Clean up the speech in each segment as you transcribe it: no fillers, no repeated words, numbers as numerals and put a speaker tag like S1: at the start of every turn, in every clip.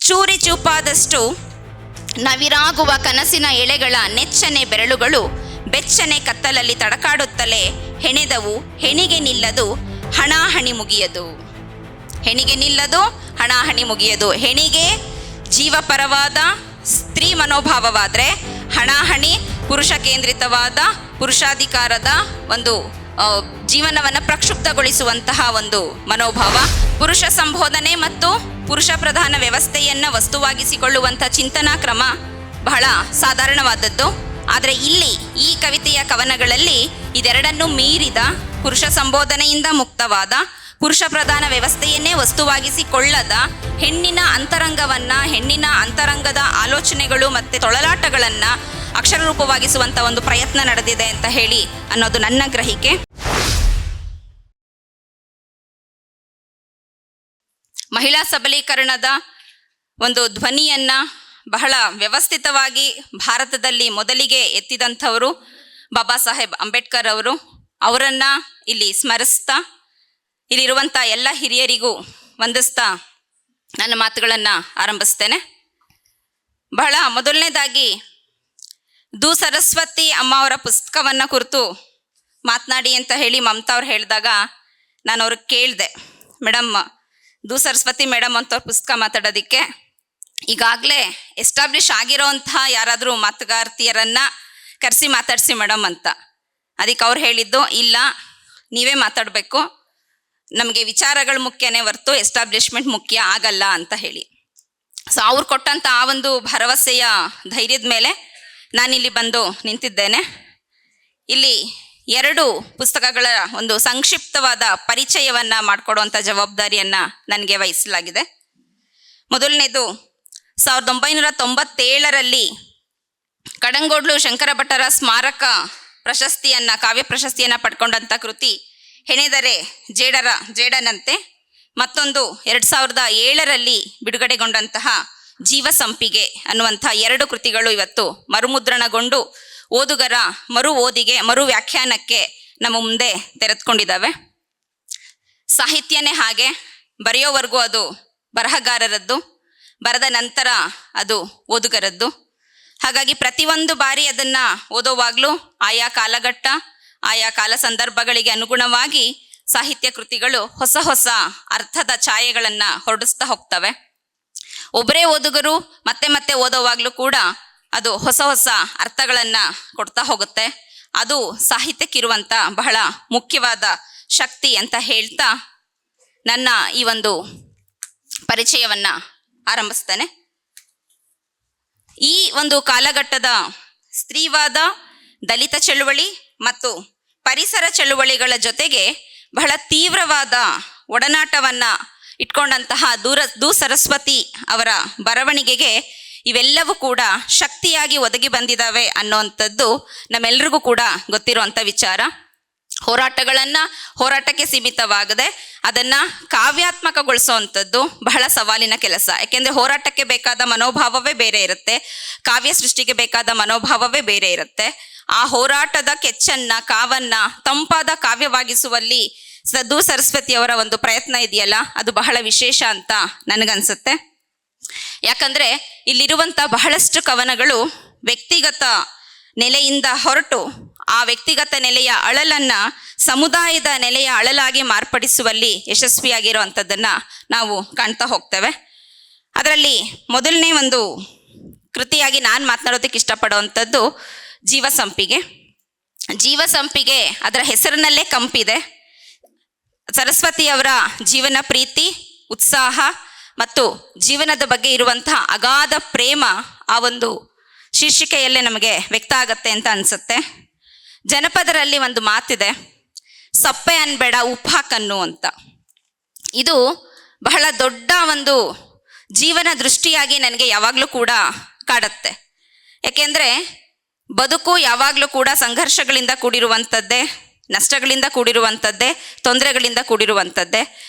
S1: ಚೂರಿ ಚೂಪಾದಷ್ಟು ನವಿರಾಗುವ ಕನಸಿನ ಎಳೆಗಳ ನೆಚ್ಚನೆ ಬೆರಳುಗಳು ಬೆಚ್ಚನೆ ಕತ್ತಲಲ್ಲಿ ತಡಕಾಡುತ್ತಲೇ ಹೆಣೆದವು. ಹೆಣಿಗೆ ನಿಲ್ಲದು, ಹಣಾಹಣಿ ಮುಗಿಯದು. ಹೆಣಿಗೆ ನಿಲ್ಲದು, ಹಣಾಹಣಿ ಮುಗಿಯದು. ಹೆಣಿಗೆ ಜೀವಪರವಾದ ಸ್ತ್ರೀ ಮನೋಭಾವವಾದರೆ ಹಣಾಹಣಿ ಪುರುಷ ಕೇಂದ್ರಿತವಾದ ಪುರುಷಾಧಿಕಾರದ ಒಂದು ಜೀವನವನ್ನು ಪ್ರಕ್ಷುಬ್ಧಗೊಳಿಸುವಂತಹ ಒಂದು ಮನೋಭಾವ. ಪುರುಷ ಸಂಬೋಧನೆ ಮತ್ತು ಪುರುಷ ಪ್ರಧಾನ ವ್ಯವಸ್ಥೆಯನ್ನು ವಸ್ತುವಾಗಿಸಿಕೊಳ್ಳುವಂಥ ಚಿಂತನಾ ಕ್ರಮ ಬಹಳ ಸಾಧಾರಣವಾದದ್ದು. ಆದರೆ ಇಲ್ಲಿ ಈ ಕವಿತೆಯ ಕವನಗಳಲ್ಲಿ ಇದೆರಡನ್ನೂ ಮೀರಿದ ಪುರುಷ ಸಂಬೋಧನೆಯಿಂದ ಮುಕ್ತವಾದ ಪುರುಷ ಪ್ರಧಾನ ವ್ಯವಸ್ಥೆಯನ್ನೇ ವಸ್ತುವಾಗಿಸಿಕೊಳ್ಳದ ಹೆಣ್ಣಿನ ಅಂತರಂಗವನ್ನು, ಹೆಣ್ಣಿನ ಅಂತರಂಗದ ಆಲೋಚನೆಗಳು ಮತ್ತು ತೊಳಲಾಟಗಳನ್ನು ಅಕ್ಷರ ರೂಪವಾಗಿಸುವಂಥ ಒಂದು ಪ್ರಯತ್ನ ನಡೆದಿದೆ ಅಂತ ಹೇಳಿ ಅನ್ನೋದು ನನ್ನ ಗ್ರಹಿಕೆ. ಮಹಿಳಾ ಸಬಲೀಕರಣದ ಒಂದು ಧ್ವನಿಯನ್ನು ಬಹಳ ವ್ಯವಸ್ಥಿತವಾಗಿ ಭಾರತದಲ್ಲಿ ಮೊದಲಿಗೆ ಎತ್ತಿದಂಥವರು ಬಾಬಾ ಸಾಹೇಬ್ ಅಂಬೇಡ್ಕರ್ ಅವರು. ಅವರನ್ನು ಇಲ್ಲಿ ಸ್ಮರಿಸ್ತಾ, ಇಲ್ಲಿರುವಂಥ ಎಲ್ಲ ಹಿರಿಯರಿಗೂ ವಂದಿಸ್ತಾ ನನ್ನ ಮಾತುಗಳನ್ನು ಆರಂಭಿಸ್ತೇನೆ. ಬಹಳ ಮೊದಲನೇದಾಗಿ ದು ಸರಸ್ವತಿ ಅಮ್ಮ ಅವರ ಪುಸ್ತಕವನ್ನು ಕುರಿತು ಮಾತನಾಡಿ ಅಂತ ಹೇಳಿ ಮಮತಾ ಅವ್ರು ಹೇಳಿದಾಗ ನಾನು ಅವ್ರಿಗೆ ಕೇಳಿದೆ, ಮೇಡಮ್ ದು ಸರಸ್ವತಿ ಮೇಡಮ್ ಅಂತವ್ರ ಪುಸ್ತಕ ಮಾತಾಡೋದಕ್ಕೆ ಈಗಾಗಲೇ ಎಸ್ಟಾಬ್ಲಿಷ್ ಆಗಿರೋಂಥ ಯಾರಾದರೂ ಮಾತುಗಾರ್ತಿಯರನ್ನು ಕರೆಸಿ ಮಾತಾಡಿಸಿ ಮೇಡಮ್ ಅಂತ. ಅದಕ್ಕೆ ಅವ್ರು ಹೇಳಿದ್ದು, ಇಲ್ಲ ನೀವೇ ಮಾತಾಡಬೇಕು, ನಮಗೆ ವಿಚಾರಗಳು ಮುಖ್ಯನೇ ಹೊರತು ಎಸ್ಟಾಬ್ಲಿಷ್ಮೆಂಟ್ ಮುಖ್ಯ ಆಗಲ್ಲ ಅಂತ ಹೇಳಿ. ಸೊ ಅವ್ರು ಕೊಟ್ಟಂಥ ಆ ಒಂದು ಭರವಸೆಯ ಧೈರ್ಯದ ಮೇಲೆ ನಾನಿಲ್ಲಿ ಬಂದು ನಿಂತಿದ್ದೇನೆ. ಇಲ್ಲಿ 2 ಪುಸ್ತಕಗಳ ಒಂದು ಸಂಕ್ಷಿಪ್ತವಾದ ಪರಿಚಯವನ್ನು ಮಾಡಿಕೊಡುವಂಥ ಜವಾಬ್ದಾರಿಯನ್ನು ನನಗೆ ವಹಿಸಲಾಗಿದೆ. ಮೊದಲನೇದು 1997ರಲ್ಲಿ ಕಡಂಗೋಡ್ಲು ಶಂಕರ ಭಟ್ಟರ ಸ್ಮಾರಕ ಪ್ರಶಸ್ತಿಯನ್ನು, ಕಾವ್ಯ ಪ್ರಶಸ್ತಿಯನ್ನು ಪಡ್ಕೊಂಡಂಥ ಕೃತಿ ಹೆಣೆದರೆ ಜೇಡನಂತೆ. ಮತ್ತೊಂದು 2007ರಲ್ಲಿ ಬಿಡುಗಡೆಗೊಂಡಂತಹ ಜೀವ ಸಂಪಿಗೆ ಅನ್ನುವಂಥ 2 ಕೃತಿಗಳು ಇವತ್ತು ಮರುಮುದ್ರಣಗೊಂಡು ಓದುಗರ ಮರು ಓದಿಗೆ, ಮರು ವ್ಯಾಖ್ಯಾನಕ್ಕೆ ನಮ್ಮ ಮುಂದೆ ತೆರೆದುಕೊಂಡಿದ್ದಾವೆ. ಸಾಹಿತ್ಯನೇ ಹಾಗೆ, ಬರೆಯೋವರೆಗೂ ಅದು ಬರಹಗಾರರದ್ದು, ಬರೆದ ನಂತರ ಅದು ಓದುಗರದ್ದು. ಹಾಗಾಗಿ ಪ್ರತಿಯೊಂದು ಬಾರಿ ಅದನ್ನು ಓದೋವಾಗಲೂ ಆಯಾ ಕಾಲಘಟ್ಟ, ಆಯಾ ಕಾಲ ಸಂದರ್ಭಗಳಿಗೆ ಅನುಗುಣವಾಗಿ ಸಾಹಿತ್ಯ ಕೃತಿಗಳು ಹೊಸ ಹೊಸ ಅರ್ಥದ ಛಾಯೆಗಳನ್ನು ಹೊರಡಿಸ್ತಾ ಹೋಗ್ತವೆ. ಒಬ್ಬರೇ ಓದುಗರು ಮತ್ತೆ ಮತ್ತೆ ಓದೋವಾಗಲೂ ಕೂಡ ಅದು ಹೊಸ ಹೊಸ ಅರ್ಥಗಳನ್ನು ಕೊಡ್ತಾ ಹೋಗುತ್ತೆ. ಅದು ಸಾಹಿತ್ಯಕ್ಕಿರುವಂಥ ಬಹಳ ಮುಖ್ಯವಾದ ಶಕ್ತಿ ಅಂತ ಹೇಳ್ತಾ ನನ್ನ ಈ ಒಂದು ಪರಿಚಯವನ್ನು ಆರಂಭಿಸ್ತೇನೆ. ಈ ಒಂದು ಕಾಲಘಟ್ಟದ ಸ್ತ್ರೀವಾದ, ದಲಿತ ಚಳುವಳಿ ಮತ್ತು ಪರಿಸರ ಚಳುವಳಿಗಳ ಜೊತೆಗೆ ಬಹಳ ತೀವ್ರವಾದ ಒಡನಾಟವನ್ನು ಇಟ್ಕೊಂಡಂತಹ ದು ಸರಸ್ವತಿ ಅವರ ಬರವಣಿಗೆಗೆ ಇವೆಲ್ಲವೂ ಕೂಡ ಶಕ್ತಿಯಾಗಿ ಒದಗಿ ಬಂದಿದ್ದಾವೆ ಅನ್ನುವಂಥದ್ದು ನಮ್ಮೆಲ್ರಿಗೂ ಕೂಡ ಗೊತ್ತಿರುವಂಥ ವಿಚಾರ. ಹೋರಾಟಕ್ಕೆ ಸೀಮಿತವಾಗದೆ ಅದನ್ನು ಕಾವ್ಯಾತ್ಮಕಗೊಳಿಸುವಂಥದ್ದು ಬಹಳ ಸವಾಲಿನ ಕೆಲಸ. ಯಾಕೆಂದರೆ ಹೋರಾಟಕ್ಕೆ ಬೇಕಾದ ಮನೋಭಾವವೇ ಬೇರೆ ಇರುತ್ತೆ, ಕಾವ್ಯ ಸೃಷ್ಟಿಗೆ ಬೇಕಾದ ಮನೋಭಾವವೇ ಬೇರೆ ಇರುತ್ತೆ. ಆ ಹೋರಾಟದ ಕೆಚ್ಚನ್ನು, ಕಾವನ್ನು ತಂಪಾದ ಕಾವ್ಯವಾಗಿಸುವಲ್ಲಿ ದು ಸರಸ್ವತಿಯವರ ಒಂದು ಪ್ರಯತ್ನ ಇದೆಯಲ್ಲ, ಅದು ಬಹಳ ವಿಶೇಷ ಅಂತ ನನಗನ್ಸುತ್ತೆ. ಯಾಕಂದರೆ ಇಲ್ಲಿರುವಂಥ ಬಹಳಷ್ಟು ಕವನಗಳು ವ್ಯಕ್ತಿಗತ ನೆಲೆಯಿಂದ ಹೊರಟು ಆ ವ್ಯಕ್ತಿಗತ ನೆಲೆಯ ಅಳಲನ್ನು ಸಮುದಾಯದ ನೆಲೆಯ ಅಳಲಾಗಿ ಮಾರ್ಪಡಿಸುವಲ್ಲಿ ಯಶಸ್ವಿಯಾಗಿರುವಂಥದ್ದನ್ನು ನಾವು ಕಾಣ್ತಾ ಹೋಗ್ತೇವೆ. ಅದರಲ್ಲಿ ಮೊದಲನೇ ಒಂದು ಕೃತಿಯಾಗಿ ನಾನು ಮಾತನಾಡೋದಕ್ಕೆ ಇಷ್ಟಪಡುವಂಥದ್ದು ಜೀವ ಸಂಪಿಗೆ. ಜೀವ ಸಂಪಿಗೆ ಅದರ ಹೆಸರಿನಲ್ಲೇ ಕಂಪಿದೆ. ಸರಸ್ವತಿಯವರ ಜೀವನ ಪ್ರೀತಿ, ಉತ್ಸಾಹ ಮತ್ತು ಜೀವನದ ಬಗ್ಗೆ ಇರುವಂತಹ ಅಗಾಧ ಪ್ರೇಮ ಆ ಒಂದು ಶೀರ್ಷಿಕೆಯಲ್ಲೇ ನಮಗೆ ವ್ಯಕ್ತ ಆಗತ್ತೆ ಅಂತ ಅನಿಸುತ್ತೆ. ಜನಪದರಲ್ಲಿ ಒಂದು ಮಾತಿದೆ, ಸಪ್ಪೆ ಅನ್ಬೇಡ ಉಪ್ಪಾಕನ್ನು ಅಂತ. ಇದು ಬಹಳ ದೊಡ್ಡ ಒಂದು ಜೀವನ ದೃಷ್ಟಿಯಾಗಿ ನನಗೆ ಯಾವಾಗಲೂ ಕೂಡ ಕಾಡುತ್ತೆ. ಯಾಕೆಂದರೆ ಬದುಕು ಯಾವಾಗಲೂ ಕೂಡ ಸಂಘರ್ಷಗಳಿಂದ ಕೂಡಿರುವಂಥದ್ದೇ, ನಷ್ಟಗಳಿಂದ ಕೂಡಿರುವಂಥದ್ದೇ, ತೊಂದರೆಗಳಿಂದ ಕೂಡಿರುವಂಥದ್ದೇ.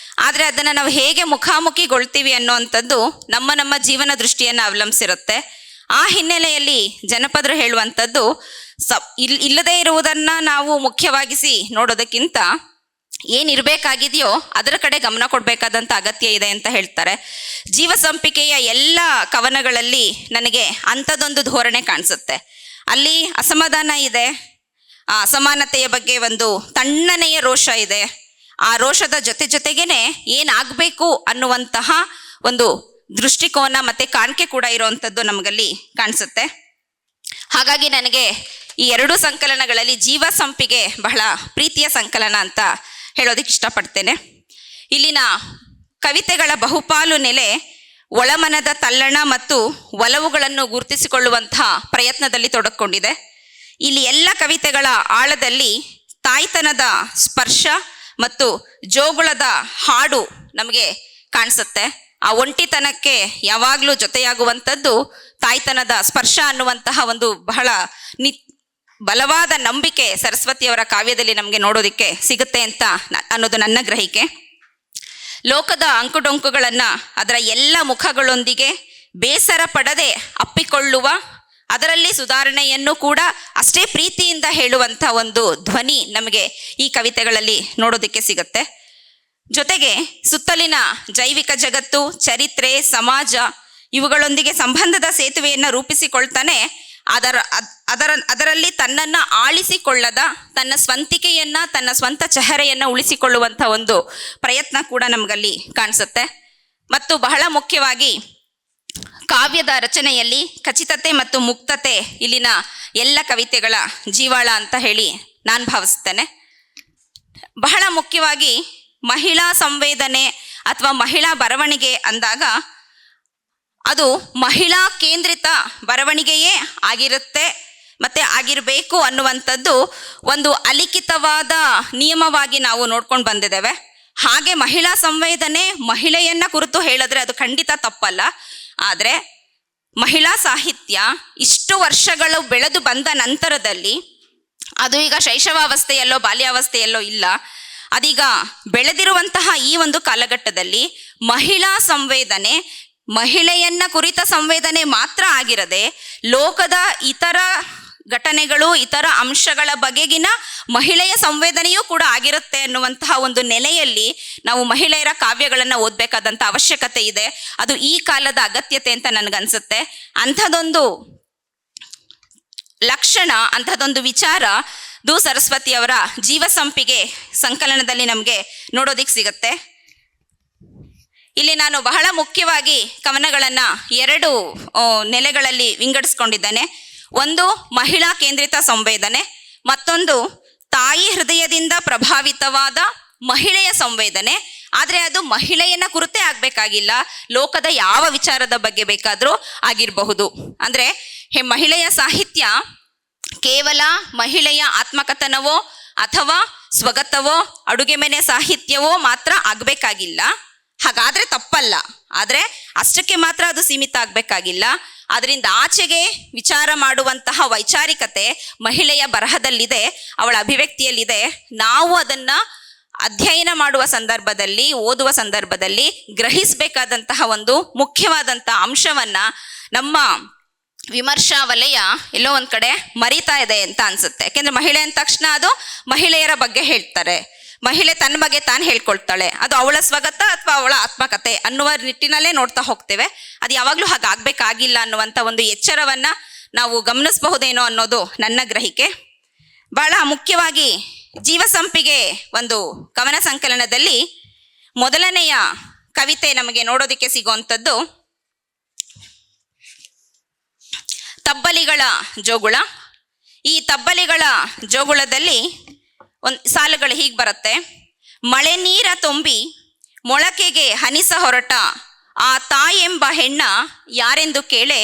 S1: ಆದರೆ ಅದನ್ನು ನಾವು ಹೇಗೆ ಮುಖಾಮುಖಿಗೊಳ್ತೀವಿ ಅನ್ನುವಂಥದ್ದು ನಮ್ಮ ಜೀವನ ದೃಷ್ಟಿಯನ್ನು ಅವಲಂಬಿಸಿರುತ್ತೆ. ಆ ಹಿನ್ನೆಲೆಯಲ್ಲಿ ಜನಪದರು ಹೇಳುವಂಥದ್ದು ಇಲ್ಲದೇ ಇರುವುದನ್ನು ನಾವು ಮುಖ್ಯವಾಗಿಸಿ ನೋಡೋದಕ್ಕಿಂತ ಏನಿರಬೇಕಾಗಿದೆಯೋ ಅದರ ಕಡೆ ಗಮನ ಕೊಡಬೇಕಾದಂಥ ಅಗತ್ಯ ಇದೆ ಅಂತ ಹೇಳ್ತಾರೆ. ಜೀವಸಂಪಿಗೆಯ ಎಲ್ಲ ಕವನಗಳಲ್ಲಿ ನನಗೆ ಅಂಥದ್ದೊಂದು ಧೋರಣೆ ಕಾಣಿಸುತ್ತೆ. ಅಲ್ಲಿ ಅಸಮಾಧಾನ ಇದೆ, ಆ ಅಸಮಾನತೆಯ ಬಗ್ಗೆ ಒಂದು ತಣ್ಣನೆಯ ರೋಷ ಇದೆ. ಆ ರೋಷದ ಜೊತೆಗೇನೆ ಏನಾಗಬೇಕು ಅನ್ನುವಂತಹ ಒಂದು ದೃಷ್ಟಿಕೋನ ಮತ್ತು ಕಾಣಿಕೆ ಕೂಡ ಇರುವಂಥದ್ದು ನಮಗಲ್ಲಿ ಕಾಣಿಸುತ್ತೆ. ಹಾಗಾಗಿ ನನಗೆ ಈ ಎರಡೂ ಸಂಕಲನಗಳಲ್ಲಿ ಜೀವಸಂಪಿಗೆ ಬಹಳ ಪ್ರೀತಿಯ ಸಂಕಲನ ಅಂತ ಹೇಳೋದಕ್ಕೆ ಇಷ್ಟಪಡ್ತೇನೆ. ಇಲ್ಲಿನ ಕವಿತೆಗಳ ಬಹುಪಾಲು ನೆಲೆ ಒಳಮನದ ತಲ್ಲಣ ಮತ್ತು ಒಲವುಗಳನ್ನು ಗುರುತಿಸಿಕೊಳ್ಳುವಂತಹ ಪ್ರಯತ್ನದಲ್ಲಿ ತೊಡಕೊಂಡಿದೆ. ಇಲ್ಲಿ ಎಲ್ಲ ಕವಿತೆಗಳ ಆಳದಲ್ಲಿ ತಾಯ್ತನದ ಸ್ಪರ್ಶ ಮತ್ತು ಜೋಗುಳದ ಹಾಡು ನಮಗೆ ಕಾಣಿಸುತ್ತೆ. ಆ ಒಂಟಿತನಕ್ಕೆ ಯಾವಾಗಲೂ ಜೊತೆಯಾಗುವಂಥದ್ದು ತಾಯ್ತನದ ಸ್ಪರ್ಶ ಅನ್ನುವಂತಹ ಒಂದು ಬಹಳ ಬಲವಾದ ನಂಬಿಕೆ ಸರಸ್ವತಿಯವರ ಕಾವ್ಯದಲ್ಲಿ ನಮಗೆ ನೋಡೋದಕ್ಕೆ ಸಿಗುತ್ತೆ ಅಂತ ಅನ್ನೋದು ನನ್ನ ಗ್ರಹಿಕೆ. ಲೋಕದ ಅಂಕುಡೊಂಕುಗಳನ್ನು ಅದರ ಎಲ್ಲ ಮುಖಗಳೊಂದಿಗೆ ಬೇಸರ ಪಡದೆ ಅಪ್ಪಿಕೊಳ್ಳುವ, ಅದರಲ್ಲಿ ಸುಧಾರಣೆಯನ್ನು ಕೂಡ ಅಷ್ಟೇ ಪ್ರೀತಿಯಿಂದ ಹೇಳುವಂಥ ಒಂದು ಧ್ವನಿ ನಮಗೆ ಈ ಕವಿತೆಗಳಲ್ಲಿ ನೋಡೋದಕ್ಕೆ ಸಿಗುತ್ತೆ. ಜೊತೆಗೆ ಸುತ್ತಲಿನ ಜೈವಿಕ ಜಗತ್ತು, ಚರಿತ್ರೆ, ಸಮಾಜ ಇವುಗಳೊಂದಿಗೆ ಸಂಬಂಧದ ಸೇತುವೆಯನ್ನು ರೂಪಿಸಿಕೊಳ್ತಾನೆ ಅದರಲ್ಲಿ ತನ್ನನ್ನು ಆಳಿಸಿಕೊಳ್ಳದ ತನ್ನ ಸ್ವಂತಿಕೆಯನ್ನು, ತನ್ನ ಸ್ವಂತ ಚೆಹರೆಯನ್ನು ಉಳಿಸಿಕೊಳ್ಳುವಂಥ ಒಂದು ಪ್ರಯತ್ನ ಕೂಡ ನಮಗಲ್ಲಿ ಕಾಣಿಸುತ್ತೆ. ಮತ್ತು ಬಹಳ ಮುಖ್ಯವಾಗಿ ಕಾವ್ಯದ ರಚನೆಯಲ್ಲಿ ಖಚಿತತೆ ಮತ್ತು ಮುಕ್ತತೆ ಇಲ್ಲಿನ ಎಲ್ಲ ಕವಿತೆಗಳ ಜೀವಾಳ ಅಂತ ಹೇಳಿ ನಾನು ಭಾವಿಸ್ತೇನೆ. ಬಹಳ ಮುಖ್ಯವಾಗಿ ಮಹಿಳಾ ಸಂವೇದನೆ ಅಥವಾ ಮಹಿಳಾ ಬರವಣಿಗೆ ಅಂದಾಗ ಅದು ಮಹಿಳಾ ಕೇಂದ್ರಿತ ಬರವಣಿಗೆಯೇ ಆಗಿರುತ್ತೆ ಮತ್ತು ಆಗಿರಬೇಕು ಅನ್ನುವಂಥದ್ದು ಒಂದು ಅಲಿಖಿತವಾದ ನಿಯಮವಾಗಿ ನಾವು ನೋಡ್ಕೊಂಡು ಬಂದಿದ್ದೇವೆ. ಹಾಗೆ ಮಹಿಳಾ ಸಂವೇದನೆ ಮಹಿಳೆಯನ್ನ ಕುರಿತು ಹೇಳಿದ್ರೆ ಅದು ಖಂಡಿತ ತಪ್ಪಲ್ಲ. ಆದರೆ ಮಹಿಳಾ ಸಾಹಿತ್ಯ ಇಷ್ಟು ವರ್ಷಗಳು ಬೆಳೆದು ಬಂದ ನಂತರದಲ್ಲಿ ಅದು ಈಗ ಶೈಶವಾವಸ್ಥೆಯಲ್ಲೋ ಬಾಲ್ಯಾವಸ್ಥೆಯಲ್ಲೋ ಇಲ್ಲ, ಅದೀಗ ಬೆಳೆದಿರುವಂತಹ ಈ ಒಂದು ಕಾಲಘಟ್ಟದಲ್ಲಿ ಮಹಿಳಾ ಸಂವೇದನೆ ಮಹಿಳೆಯನ್ನ ಕುರಿತ ಸಂವೇದನೆ ಮಾತ್ರ ಆಗಿರದೆ ಲೋಕದ ಇತರ ಘಟನೆಗಳು, ಇತರ ಅಂಶಗಳ ಬಗೆಗಿನ ಮಹಿಳೆಯ ಸಂವೇದನೆಯೂ ಕೂಡ ಆಗಿರುತ್ತೆ ಅನ್ನುವಂತಹ ಒಂದು ನೆಲೆಯಲ್ಲಿ ನಾವು ಮಹಿಳೆಯರ ಕಾವ್ಯಗಳನ್ನು ಓದಬೇಕಾದಂಥ ಅವಶ್ಯಕತೆ ಇದೆ. ಅದು ಈ ಕಾಲದ ಅಗತ್ಯತೆ ಅಂತ ನನಗನ್ಸುತ್ತೆ. ಅಂಥದ್ದೊಂದು ಲಕ್ಷಣ, ಅಂಥದ್ದೊಂದು ವಿಚಾರ ಸರಸ್ವತಿಯವರ ಜೀವಸಂಪಿಗೆ ಸಂಕಲನದಲ್ಲಿ ನಮಗೆ ನೋಡೋದಿಕ್ಕೆ ಸಿಗುತ್ತೆ. ಇಲ್ಲಿ ನಾನು ಬಹಳ ಮುಖ್ಯವಾಗಿ ಕವನಗಳನ್ನು ಎರಡು ನೆಲೆಗಳಲ್ಲಿ ವಿಂಗಡಿಸ್ಕೊಂಡಿದ್ದೇನೆ. ಒಂದು ಮಹಿಳಾ ಕೇಂದ್ರಿತ ಸಂವೇದನೆ, ಮತ್ತೊಂದು ತಾಯಿ ಹೃದಯದಿಂದ ಪ್ರಭಾವಿತವಾದ ಮಹಿಳೆಯ ಸಂವೇದನೆ. ಆದರೆ ಅದು ಮಹಿಳೆಯನ್ನ ಕುರಿತೇ ಆಗಬೇಕಾಗಿಲ್ಲ, ಲೋಕದ ಯಾವ ವಿಚಾರದ ಬಗ್ಗೆ ಬೇಕಾದರೂ ಆಗಿರಬಹುದು. ಅಂದರೆ ಮಹಿಳೆಯ ಸಾಹಿತ್ಯ ಕೇವಲ ಮಹಿಳೆಯ ಆತ್ಮಕಥನವೋ ಅಥವಾ ಸ್ವಗತವೋ ಅಡುಗೆ ಮನೆ ಸಾಹಿತ್ಯವೋ ಮಾತ್ರ ಆಗಬೇಕಾಗಿಲ್ಲ. ಹಾಗಾದರೆ ತಪ್ಪಲ್ಲ, ಆದರೆ ಅಷ್ಟಕ್ಕೆ ಮಾತ್ರ ಅದು ಸೀಮಿತ ಆಗಬೇಕಾಗಿಲ್ಲ. ಅದರಿಂದ ಆಚೆಗೆ ವಿಚಾರ ಮಾಡುವಂತಹ ವೈಚಾರಿಕತೆ ಮಹಿಳೆಯ ಬರಹದಲ್ಲಿದೆ, ಅವಳ ಅಭಿವ್ಯಕ್ತಿಯಲ್ಲಿದೆ. ನಾವು ಅದನ್ನು ಅಧ್ಯಯನ ಮಾಡುವ ಸಂದರ್ಭದಲ್ಲಿ, ಓದುವ ಸಂದರ್ಭದಲ್ಲಿ ಗ್ರಹಿಸಬೇಕಾದಂತಹ ಒಂದು ಮುಖ್ಯವಾದಂಥ ಅಂಶವನ್ನು ನಮ್ಮ ವಿಮರ್ಶಾ ವಲಯ ಎಲ್ಲೋ ಒಂದು ಕಡೆ ಮರಿತಾ ಇದೆ ಅಂತ ಅನಿಸುತ್ತೆ. ಯಾಕೆಂದರೆ ಮಹಿಳೆ ಅಂದ ತಕ್ಷಣ ಅದು ಮಹಿಳೆಯರ ಬಗ್ಗೆ ಹೇಳ್ತಾರೆ, ಮಹಿಳೆ ತನ್ನ ಬಗ್ಗೆ ತಾನು ಹೇಳ್ಕೊಳ್ತಾಳೆ, ಅದು ಅವಳ ಸ್ವಗತ ಅಥವಾ ಅವಳ ಆತ್ಮಕತೆ ಅನ್ನುವ ನಿಟ್ಟಿನಲ್ಲೇ ನೋಡ್ತಾ ಹೋಗ್ತೇವೆ. ಅದು ಯಾವಾಗಲೂ ಹಾಗಾಗಬೇಕಾಗಿಲ್ಲ ಅನ್ನುವಂಥ ಒಂದು ಎಚ್ಚರವನ್ನು ನಾವು ಗಮನಿಸಬಹುದೇನೋ ಅನ್ನೋದು ನನ್ನ ಗ್ರಹಿಕೆ. ಬಹಳ ಮುಖ್ಯವಾಗಿ ಜೀವಸಂಪಿಗೆ ಒಂದು ಕವನ ಸಂಕಲನದಲ್ಲಿ ಮೊದಲನೆಯ ಕವಿತೆ ನಮಗೆ ನೋಡೋದಕ್ಕೆ ಸಿಗುವಂಥದ್ದು ತಬ್ಬಲಿಗಳ ಜೋಗುಳ. ಈ ತಬ್ಬಲಿಗಳ ಜೋಗುಳದಲ್ಲಿ ಒಂದು ಸಾಲುಗಳು ಹೀಗೆ ಬರುತ್ತೆ. ಮಳೆ ನೀರ ತುಂಬಿ ಮೊಳಕೆಗೆ ಹನಿಸ ಹೊರಟ ಆ ತಾಯೆಂಬ ಹೆಣ್ಣ ಯಾರೆಂದು ಕೇಳೆ,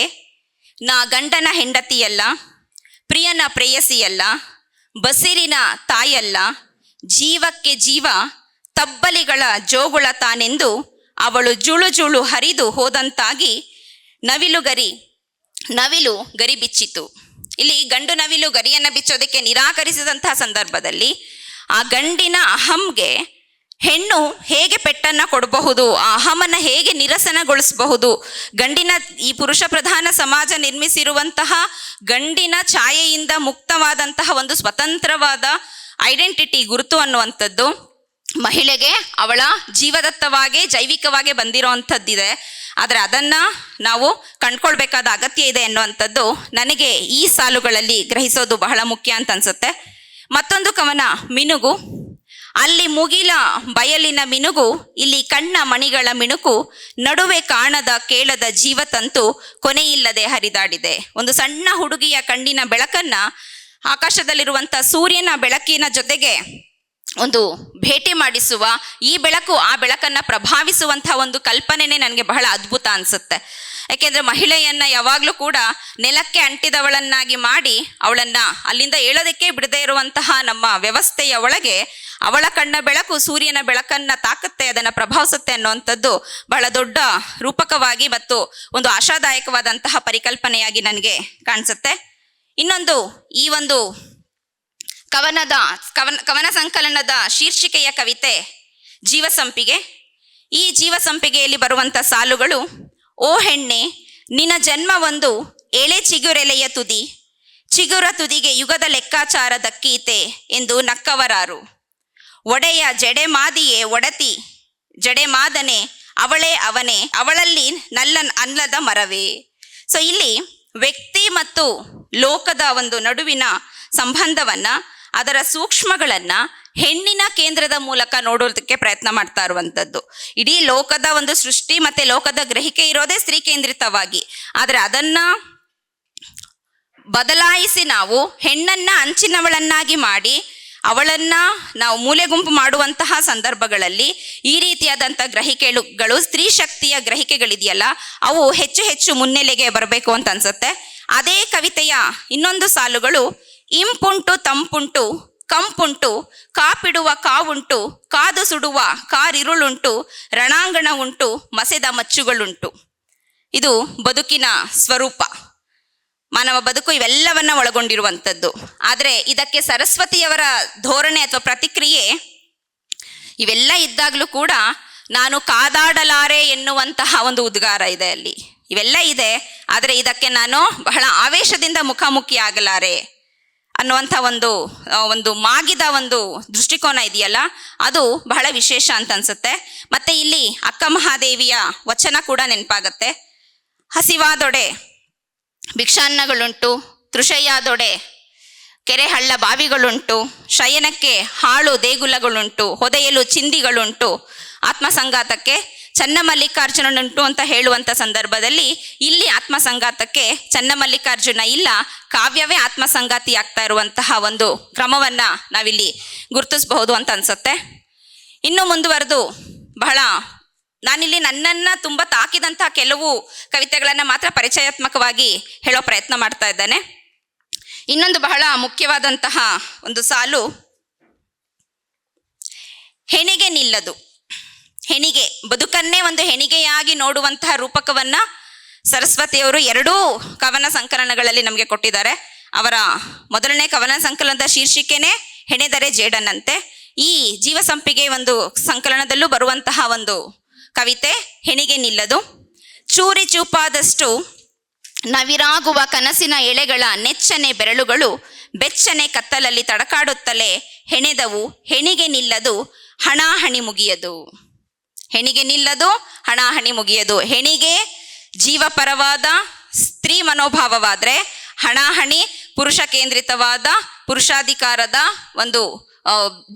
S1: ನಾ ಗಂಡನ ಹೆಂಡತಿಯಲ್ಲ, ಪ್ರಿಯನ ಪ್ರೇಯಸಿಯಲ್ಲ, ಬಸಿರಿನ ತಾಯಲ್ಲ, ಜೀವಕ್ಕೆ ಜೀವ ತಬ್ಬಲಿಗಳ ಜೋಗುಳ ತಾನೆಂದು ಅವಳು ಜುಳು ಜುಳು ಹರಿದು ಹೋದಂತಾಗಿ ನವಿಲು ಗರಿ ಬಿಚ್ಚಿತು. ಇಲ್ಲಿ ಗಂಡು ನವಿಲು ಗರಿಯನ್ನು ಬಿಚ್ಚೋದಕ್ಕೆ ನಿರಾಕರಿಸಿದಂತಹ ಸಂದರ್ಭದಲ್ಲಿ ಆ ಗಂಡಿನ ಅಹಂಗೆ ಹೆಣ್ಣು ಹೇಗೆ ಪೆಟ್ಟನ್ನು ಕೊಡಬಹುದು, ಆ ಅಹಮನ್ನು ಹೇಗೆ ನಿರಸನಗೊಳಿಸಬಹುದು, ಗಂಡಿನ ಈ ಪುರುಷ ಪ್ರಧಾನ ಸಮಾಜ ನಿರ್ಮಿಸಿರುವಂತಹ ಗಂಡಿನ ಛಾಯೆಯಿಂದ ಮುಕ್ತವಾದಂತಹ ಒಂದು ಸ್ವತಂತ್ರವಾದ ಐಡೆಂಟಿಟಿ, ಗುರುತು ಅನ್ನುವಂಥದ್ದು ಮಹಿಳೆಗೆ ಅವಳ ಜೀವದತ್ತವಾಗಿ ಜೈವಿಕವಾಗಿ ಬಂದಿರೋ ಅಂಥದ್ದಿದೆ. ಆದರೆ ಅದನ್ನು ನಾವು ಕಂಡ್ಕೊಳ್ಬೇಕಾದ ಅಗತ್ಯ ಇದೆ ಎನ್ನುವಂಥದ್ದು ನನಗೆ ಈ ಸಾಲುಗಳಲ್ಲಿ ಗ್ರಹಿಸೋದು ಬಹಳ ಮುಖ್ಯ ಅಂತ ಅನ್ಸುತ್ತೆ. ಮತ್ತೊಂದು ಕವನ ಮಿನುಗು. ಅಲ್ಲಿ ಮುಗಿಲ ಬಯಲಿನ ಮಿನುಗು, ಇಲ್ಲಿ ಕಣ್ಣ ಮಣಿಗಳ ಮಿಣುಕು, ನಡುವೆ ಕಾಣದ ಕೇಳದ ಜೀವತಂತು ಕೊನೆಯಿಲ್ಲದೆ ಹರಿದಾಡಿದೆ. ಒಂದು ಸಣ್ಣ ಹುಡುಗಿಯ ಕಣ್ಣಿನ ಬೆಳಕನ್ನ ಆಕಾಶದಲ್ಲಿರುವಂಥ ಸೂರ್ಯನ ಬೆಳಕಿನ ಜೊತೆಗೆ ಒಂದು ಭೇಟಿ ಮಾಡಿಸುವ ಈ ಬೆಳಕು ಆ ಬೆಳಕನ್ನ ಪ್ರಭಾವಿಸುವಂತಹ ಒಂದು ಕಲ್ಪನೆನೇ ನನಗೆ ಬಹಳ ಅದ್ಭುತ ಅನಿಸುತ್ತೆ. ಯಾಕೆಂದರೆ ಮಹಿಳೆಯನ್ನ ಯಾವಾಗಲೂ ಕೂಡ ನೆಲಕ್ಕೆ ಅಂಟಿದವಳನ್ನಾಗಿ ಮಾಡಿ ಅವಳನ್ನ ಅಲ್ಲಿಂದ ಏಳೋದಕ್ಕೆ ಬಿಡದೇ ಇರುವಂತಹ ನಮ್ಮ ವ್ಯವಸ್ಥೆಯ ಒಳಗೆ ಅವಳ ಕಣ್ಣ ಬೆಳಕು ಸೂರ್ಯನ ಬೆಳಕನ್ನ ತಾಕುತ್ತೆ, ಅದನ್ನು ಪ್ರಭಾವಿಸುತ್ತೆ ಅನ್ನುವಂಥದ್ದು ಬಹಳ ದೊಡ್ಡ ರೂಪಕವಾಗಿ ಮತ್ತು ಒಂದು ಆಶಾದಾಯಕವಾದಂತಹ ಪರಿಕಲ್ಪನೆಯಾಗಿ ನನಗೆ ಕಾಣಿಸುತ್ತೆ. ಇನ್ನೊಂದು ಈ ಒಂದು ಕವನ ಸಂಕಲನದ ಶೀರ್ಷಿಕೆಯ ಕವಿತೆ ಜೀವಸಂಪಿಗೆ. ಈ ಜೀವಸಂಪಿಗೆಯಲ್ಲಿ ಬರುವಂಥ ಸಾಲುಗಳು: ಓ ಹೆಣ್ಣೆ, ನಿನ್ನ ಜನ್ಮ ಒಂದು ಎಳೆ ಚಿಗುರೆಲೆಯ ತುದಿ, ಚಿಗುರ ತುದಿಗೆ ಯುಗದ ಲೆಕ್ಕಾಚಾರ ದಕ್ಕೀತೆ ಎಂದು ನಕ್ಕವರಾರು. ಒಡೆಯ ಜಡೆಮಾದಿಯೇ ಒಡತಿ, ಜಡೆಮಾದನೆ ಅವಳೇ ಅವನೇ, ಅವಳಲ್ಲಿ ಅಲ್ಲದ ಮರವೇ. ಸೊ ಇಲ್ಲಿ ವ್ಯಕ್ತಿ ಮತ್ತು ಲೋಕದ ಒಂದು ನಡುವಿನ ಸಂಬಂಧವನ್ನ, ಅದರ ಸೂಕ್ಷ್ಮಗಳನ್ನ ಹೆಣ್ಣಿನ ಕೇಂದ್ರದ ಮೂಲಕ ನೋಡೋದಕ್ಕೆ ಪ್ರಯತ್ನ ಮಾಡ್ತಾ ಇರುವಂಥದ್ದು. ಇಡೀ ಲೋಕದ ಒಂದು ಸೃಷ್ಟಿ ಮತ್ತೆ ಲೋಕದ ಗ್ರಹಿಕೆ ಇರೋದೇ ಸ್ತ್ರೀ ಕೇಂದ್ರಿತವಾಗಿ. ಆದರೆ ಅದನ್ನ ಬದಲಾಯಿಸಿ ನಾವು ಹೆಣ್ಣನ್ನ ಅಂಚಿನವಳನ್ನಾಗಿ ಮಾಡಿ ಅವಳನ್ನ ನಾವು ಮೂಲೆ ಗುಂಪು ಮಾಡುವಂತಹ ಸಂದರ್ಭಗಳಲ್ಲಿ ಈ ರೀತಿಯಾದಂಥ ಗ್ರಹಿಕೆಗಳು, ಸ್ತ್ರೀ ಶಕ್ತಿಯ ಗ್ರಹಿಕೆಗಳಿದೆಯಲ್ಲ, ಅವು ಹೆಚ್ಚು ಹೆಚ್ಚು ಮುನ್ನೆಲೆಗೆ ಬರಬೇಕು ಅಂತ ಅನ್ಸುತ್ತೆ. ಅದೇ ಕವಿತೆಯ ಇನ್ನೊಂದು ಸಾಲುಗಳು: ಇಂಪುಂಟು ತಂಪುಂಟು ಕಂಪುಂಟು, ಕಾಪಿಡುವ ಕಾವುಂಟು, ಕಾದು ಸುಡುವ ಕಾರಿರುಳುಂಟು, ರಣಾಂಗಣ ಉಂಟು, ಮಸೆದ ಮಚ್ಚುಗಳುಂಟು. ಇದು ಬದುಕಿನ ಸ್ವರೂಪ, ಮಾನವ ಬದುಕು ಇವೆಲ್ಲವನ್ನ ಒಳಗೊಂಡಿರುವಂಥದ್ದು. ಆದರೆ ಇದಕ್ಕೆ ಸರಸ್ವತಿಯವರ ಧೋರಣೆ ಅಥವಾ ಪ್ರತಿಕ್ರಿಯೆ, ಇವೆಲ್ಲ ಇದ್ದಾಗಲೂ ಕೂಡ ನಾನು ಕಾದಾಡಲಾರೆ ಎನ್ನುವಂತಹ ಒಂದು ಉದ್ಗಾರ ಇದೆ ಅಲ್ಲಿ. ಇವೆಲ್ಲ ಇದೆ, ಆದರೆ ಇದಕ್ಕೆ ನಾನು ಬಹಳ ಆವೇಶದಿಂದ ಮುಖಾಮುಖಿ ಆಗಲಾರೆ ಅನ್ನುವಂಥ ಒಂದು ಮಾಗಿದ ಒಂದು ದೃಷ್ಟಿಕೋನ ಇದೆಯಲ್ಲ, ಅದು ಬಹಳ ವಿಶೇಷ ಅಂತ ಅನ್ಸುತ್ತೆ. ಮತ್ತೆ ಇಲ್ಲಿ ಅಕ್ಕ ಮಹಾದೇವಿಯ ವಚನ ಕೂಡ ನೆನಪಾಗತ್ತೆ: ಹಸಿವಾದೊಡೆ ಭಿಕ್ಷಾನ್ನಗಳುಂಟು, ತೃಷೆಯಾದೊಡೆ ಕೆರೆ ಹಳ್ಳ ಬಾವಿಗಳುಂಟು, ಶಯನಕ್ಕೆ ಹಾಳು ದೇಗುಲಗಳುಂಟು, ಹೊದೆಯಲು ಚಿಂದಿಗಳುಂಟು, ಆತ್ಮಸಂಗಾತಕ್ಕೆ ಚನ್ನಮಲ್ಲಿಕಾರ್ಜುನನುಂಟು ಅಂತ ಹೇಳುವಂಥ ಸಂದರ್ಭದಲ್ಲಿ ಇಲ್ಲಿ ಆತ್ಮಸಂಗಾತಕ್ಕೆ ಚನ್ನಮಲ್ಲಿಕಾರ್ಜುನ ಇಲ್ಲ, ಕಾವ್ಯವೇ ಆತ್ಮಸಂಗಾತಿ ಆಗ್ತಾ ಇರುವಂತಹ ಒಂದು ಕ್ರಮವನ್ನ ನಾವಿಲ್ಲಿ ಗುರುತಿಸಬಹುದು ಅಂತ ಅನ್ಸುತ್ತೆ. ಇನ್ನು ಮುಂದುವರೆದು ನಾನಿಲ್ಲಿ ನನ್ನನ್ನು ತುಂಬ ತಾಕಿದಂತಹ ಕೆಲವು ಕವಿತೆಗಳನ್ನು ಮಾತ್ರ ಪರಿಚಯಾತ್ಮಕವಾಗಿ ಹೇಳೋ ಪ್ರಯತ್ನ ಮಾಡ್ತಾ ಇದ್ದೇನೆ. ಇನ್ನೊಂದು ಬಹಳ ಮುಖ್ಯವಾದಂತಹ ಒಂದು ಸಾಲು: ಹೆಣಿಗೆ ನಿಲ್ಲದು. ಹೆಣಿಗೆ, ಬದುಕನ್ನೇ ಒಂದು ಹೆಣಿಗೆಯಾಗಿ ನೋಡುವಂತಹ ರೂಪಕವನ್ನ ಸರಸ್ವತಿಯವರು ಎರಡೂ ಕವನ ಸಂಕಲನಗಳಲ್ಲಿ ನಮಗೆ ಕೊಟ್ಟಿದ್ದಾರೆ. ಅವರ ಮೊದಲನೇ ಕವನ ಸಂಕಲನದ ಶೀರ್ಷಿಕೆನೇ ಹೆಣೆದರೆ ಜೇಡನಂತೆ. ಈ ಜೀವಸಂಪಿಗೆ ಒಂದು ಸಂಕಲನದಲ್ಲೂ ಬರುವಂತಹ ಒಂದು ಕವಿತೆ ಹೆಣಿಗೆ ನಿಲ್ಲದು. ಚೂರಿ ಚೂಪಾದಷ್ಟು ನವಿರಾಗುವ ಕನಸಿನ ಎಳೆಗಳ ನೆಚ್ಚನೆ ಬೆರಳುಗಳು ಬೆಚ್ಚನೆ ಕತ್ತಲಲ್ಲಿ ತಡಕಾಡುತ್ತಲೇ ಹೆಣೆದವು, ಹೆಣಿಗೆ ನಿಲ್ಲದು, ಹಣಾಹಣಿ ಮುಗಿಯದು. ಹೆಣಿಗೆ ನಿಲ್ಲದು, ಹಣಾಹಣಿ ಮುಗಿಯದು. ಹೆಣಿಗೆ ಜೀವಪರವಾದ ಸ್ತ್ರೀ ಮನೋಭಾವವಾದರೆ ಹಣಾಹಣಿ ಪುರುಷ ಕೇಂದ್ರಿತವಾದ ಪುರುಷಾಧಿಕಾರದ ಒಂದು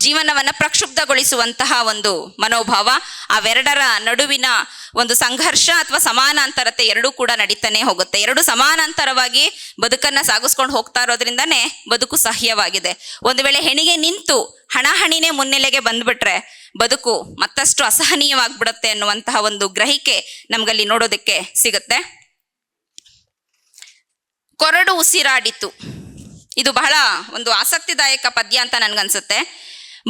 S1: ಜೀವನವನ್ನು ಪ್ರಕ್ಷುಬ್ಧಗೊಳಿಸುವಂತಹ ಒಂದು ಮನೋಭಾವ. ಅವೆರಡರ ನಡುವಿನ ಒಂದು ಸಂಘರ್ಷ ಅಥವಾ ಸಮಾನಾಂತರತೆ ಎರಡೂ ಕೂಡ ನಡೀತಾನೆ ಹೋಗುತ್ತೆ. ಎರಡು ಸಮಾನಾಂತರವಾಗಿ ಬದುಕನ್ನು ಸಾಗಿಸ್ಕೊಂಡು ಹೋಗ್ತಾ ಇರೋದ್ರಿಂದನೇ ಬದುಕು ಸಹ್ಯವಾಗಿದೆ. ಒಂದು ವೇಳೆ ಹೆಣಿಗೆ ನಿಂತು ಹಣಾಹಣಿನೇ ಮುನ್ನೆಲೆಗೆ ಬಂದ್ಬಿಟ್ರೆ ಬದುಕು ಮತ್ತಷ್ಟು ಅಸಹನೀಯವಾಗ್ಬಿಡುತ್ತೆ ಅನ್ನುವಂತಹ ಒಂದು ಗ್ರಹಿಕೆ ನಮಗಲ್ಲಿ ನೋಡೋದಕ್ಕೆ ಸಿಗುತ್ತೆ. ಕೊರಡು ಉಸಿರಾಡಿತು. ಇದು ಬಹಳ ಒಂದು ಆಸಕ್ತಿದಾಯಕ ಪದ್ಯ ಅಂತ ನನ್ಗನ್ಸುತ್ತೆ.